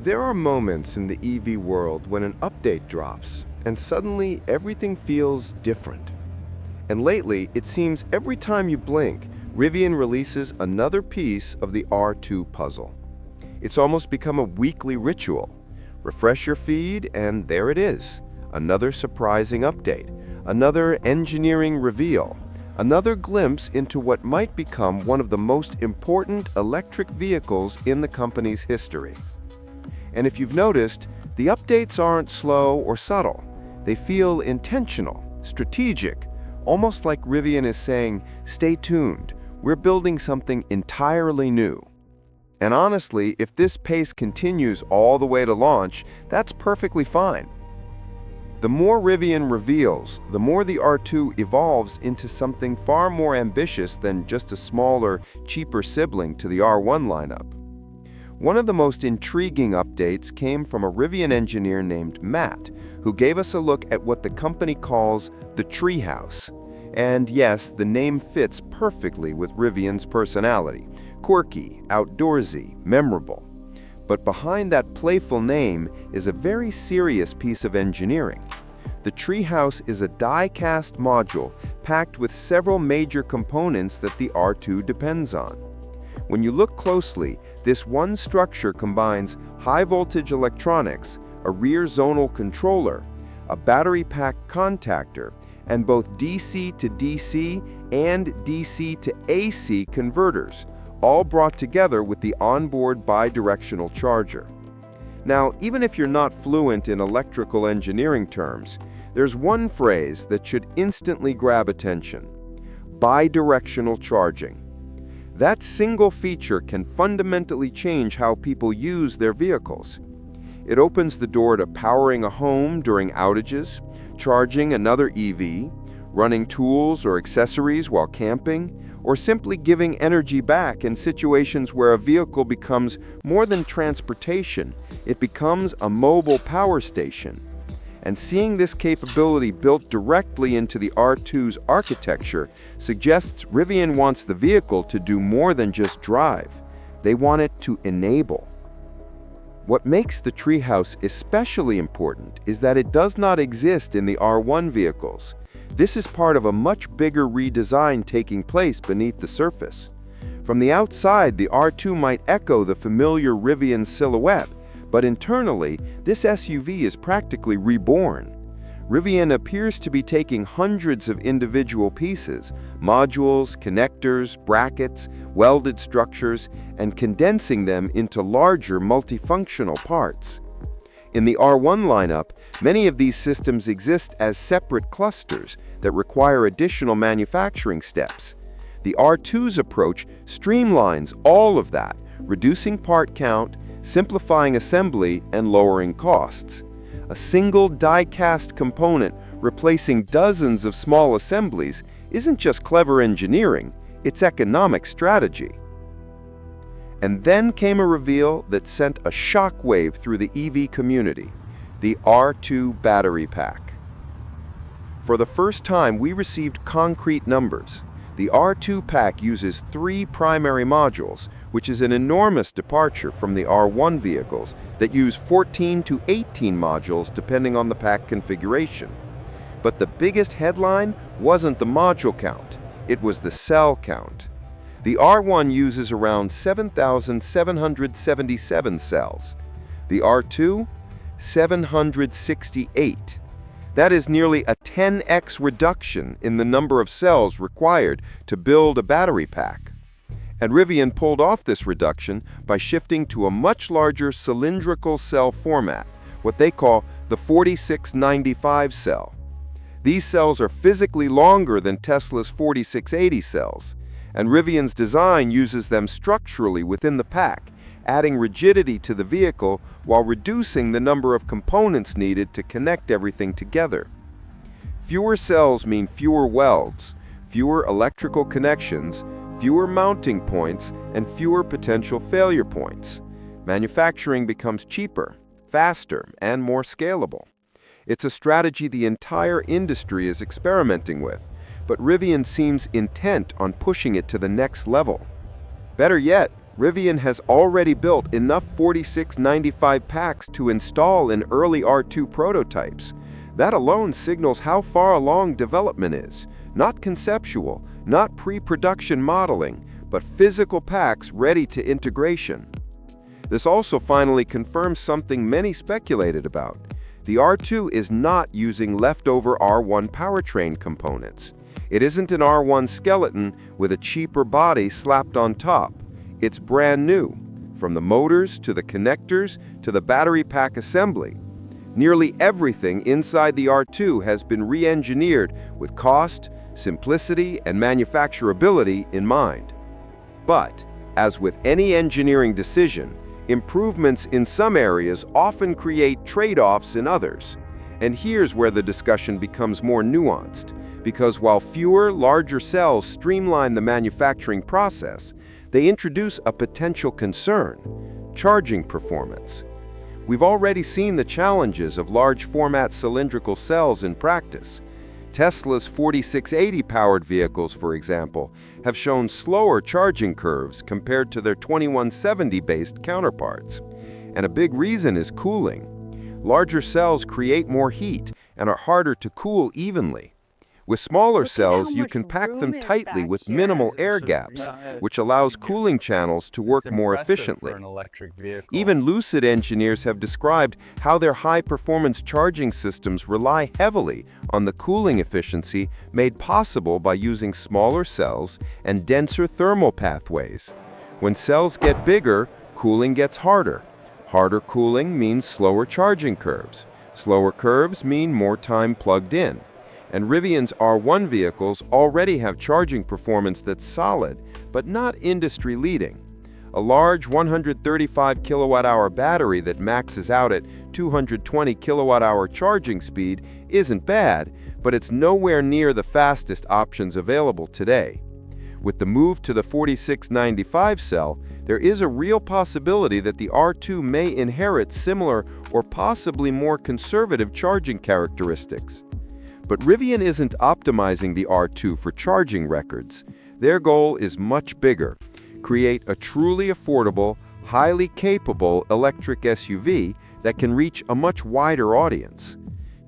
There are moments in the EV world when an update drops, and suddenly everything feels different. And lately, it seems every time you blink, Rivian releases another piece of the R2 puzzle. It's almost become a weekly ritual. Refresh your feed, and there it is. Another surprising update, another engineering reveal, another glimpse into what might become one of the most important electric vehicles in the company's history. And if you've noticed, the updates aren't slow or subtle. They feel intentional, strategic, almost like Rivian is saying, stay tuned, we're building something entirely new. And honestly, if this pace continues all the way to launch, that's perfectly fine. The more Rivian reveals, the more the R2 evolves into something far more ambitious than just a smaller, cheaper sibling to the R1 lineup. One of the most intriguing updates came from a Rivian engineer named Matt, who gave us a look at what the company calls the Treehouse. And yes, the name fits perfectly with Rivian's personality. Quirky, outdoorsy, memorable. But behind that playful name is a very serious piece of engineering. The Treehouse is a die-cast module packed with several major components that the R2 depends on. When you look closely, this one structure combines high-voltage electronics, a rear zonal controller, a battery pack contactor, and both DC to DC and DC to AC converters, all brought together with the onboard bidirectional charger. Now, even if you're not fluent in electrical engineering terms, there's one phrase that should instantly grab attention: bidirectional charging. That single feature can fundamentally change how people use their vehicles. It opens the door to powering a home during outages, charging another EV, running tools or accessories while camping, or simply giving energy back in situations where a vehicle becomes more than transportation. It becomes a mobile power station. And seeing this capability built directly into the R2's architecture suggests Rivian wants the vehicle to do more than just drive. They want it to enable. What makes the Treehouse especially important is that it does not exist in the R1 vehicles. This is part of a much bigger redesign taking place beneath the surface. From the outside, the R2 might echo the familiar Rivian silhouette, but internally, this SUV is practically reborn. Rivian appears to be taking hundreds of individual pieces, modules, connectors, brackets, welded structures, and condensing them into larger multifunctional parts. In the R1 lineup, many of these systems exist as separate clusters that require additional manufacturing steps. The R2's approach streamlines all of that, reducing part count, simplifying assembly, and lowering costs. A single die-cast component replacing dozens of small assemblies isn't just clever engineering, it's economic strategy. And then came a reveal that sent a shockwave through the EV community: the R2 battery pack. For the first time, we received concrete numbers. The R2 pack uses 3 primary modules, which is an enormous departure from the R1 vehicles that use 14 to 18 modules depending on the pack configuration. But the biggest headline wasn't the module count, it was the cell count. The R1 uses around 7,777 cells. The R2, 768. That is nearly a 10x reduction in the number of cells required to build a battery pack. And Rivian pulled off this reduction by shifting to a much larger cylindrical cell format, what they call the 4695 cell. These cells are physically longer than Tesla's 4680 cells, and Rivian's design uses them structurally within the pack, adding rigidity to the vehicle while reducing the number of components needed to connect everything together. Fewer cells mean fewer welds, fewer electrical connections, fewer mounting points, and fewer potential failure points. Manufacturing becomes cheaper, faster, and more scalable. It's a strategy the entire industry is experimenting with, but Rivian seems intent on pushing it to the next level. Better yet, Rivian has already built enough 4695 packs to install in early R2 prototypes. That alone signals how far along development is. Not conceptual, not pre-production modeling, but physical packs ready to integration. This also finally confirms something many speculated about. The R2 is not using leftover R1 powertrain components. It isn't an R1 skeleton with a cheaper body slapped on top. It's brand new, from the motors to the connectors to the battery pack assembly. Nearly everything inside the R2 has been re-engineered with cost, simplicity, and manufacturability in mind. But, as with any engineering decision, improvements in some areas often create trade-offs in others. And here's where the discussion becomes more nuanced, because while fewer, larger cells streamline the manufacturing process, they introduce a potential concern: charging performance. We've already seen the challenges of large-format cylindrical cells in practice. Tesla's 4680-powered vehicles, for example, have shown slower charging curves compared to their 2170-based counterparts. And a big reason is cooling. Larger cells create more heat and are harder to cool evenly. With smaller cells, you can pack them tightly with minimal air gaps, which allows cooling channels to work more efficiently. Even Lucid engineers have described how their high-performance charging systems rely heavily on the cooling efficiency made possible by using smaller cells and denser thermal pathways. When cells get bigger, cooling gets harder. Harder cooling means slower charging curves. Slower curves mean more time plugged in. And Rivian's R1 vehicles already have charging performance that's solid, but not industry-leading. A large 135 kilowatt-hour battery that maxes out at 220 kilowatt-hour charging speed isn't bad, but it's nowhere near the fastest options available today. With the move to the 4695 cell, there is a real possibility that the R2 may inherit similar or possibly more conservative charging characteristics. But Rivian isn't optimizing the R2 for charging records. Their goal is much bigger: create a truly affordable, highly capable electric SUV that can reach a much wider audience.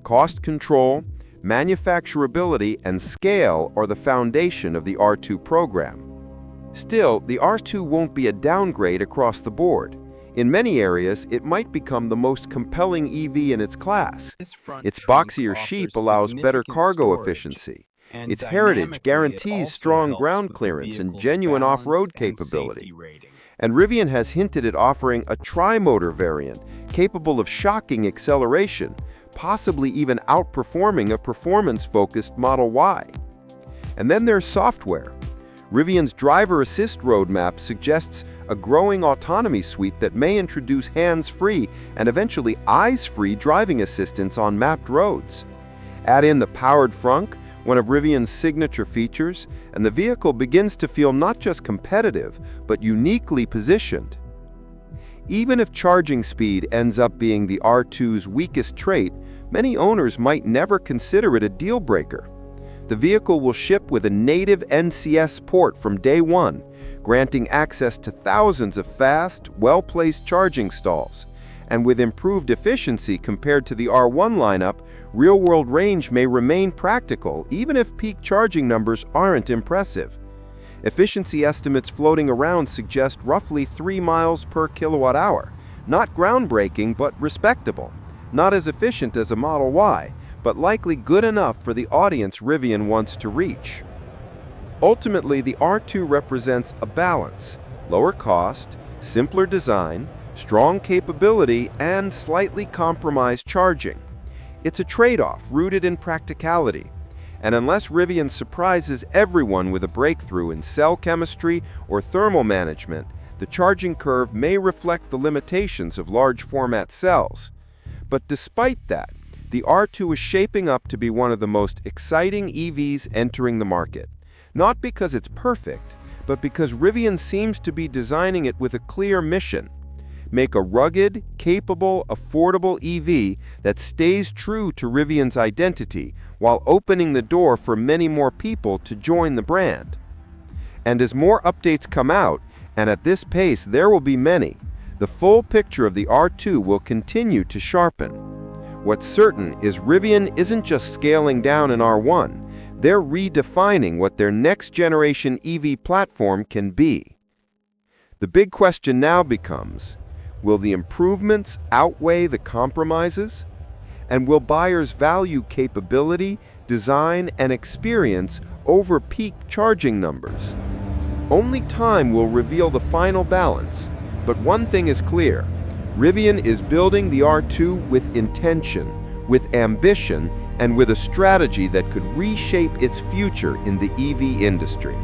Cost control, manufacturability, and scale are the foundation of the R2 program. Still, the R2 won't be a downgrade across the board. In many areas, it might become the most compelling EV in its class. Its boxier shape allows better cargo efficiency. Its heritage guarantees strong ground clearance and genuine off-road capability. And Rivian has hinted at offering a tri-motor variant capable of shocking acceleration, possibly even outperforming a performance-focused Model Y. And then there's software. Rivian's driver assist roadmap suggests a growing autonomy suite that may introduce hands-free and eventually eyes-free driving assistance on mapped roads. Add in the powered frunk, one of Rivian's signature features, and the vehicle begins to feel not just competitive, but uniquely positioned. Even if charging speed ends up being the R2's weakest trait, many owners might never consider it a deal-breaker. The vehicle will ship with a native NCS port from day one, granting access to thousands of fast, well-placed charging stalls. And with improved efficiency compared to the R1 lineup, real-world range may remain practical even if peak charging numbers aren't impressive. Efficiency estimates floating around suggest roughly 3 miles per kilowatt-hour. Not groundbreaking, but respectable. Not as efficient as a Model Y, but likely good enough for the audience Rivian wants to reach. Ultimately, the R2 represents a balance: lower cost, simpler design, strong capability, and slightly compromised charging. It's a trade-off rooted in practicality. And unless Rivian surprises everyone with a breakthrough in cell chemistry or thermal management, the charging curve may reflect the limitations of large-format cells. But despite that, the R2 is shaping up to be one of the most exciting EVs entering the market. Not because it's perfect, but because Rivian seems to be designing it with a clear mission: make a rugged, capable, affordable EV that stays true to Rivian's identity while opening the door for many more people to join the brand. And as more updates come out, And at this pace, there will be many. The full picture of the R2 will continue to sharpen. What's certain is Rivian isn't just scaling down an R1, they're redefining what their next-generation EV platform can be. The big question now becomes, will the improvements outweigh the compromises? And will buyers value capability, design, and experience over peak charging numbers? Only time will reveal the final balance, but one thing is clear. Rivian is building the R2 with intention, with ambition, and with a strategy that could reshape its future in the EV industry.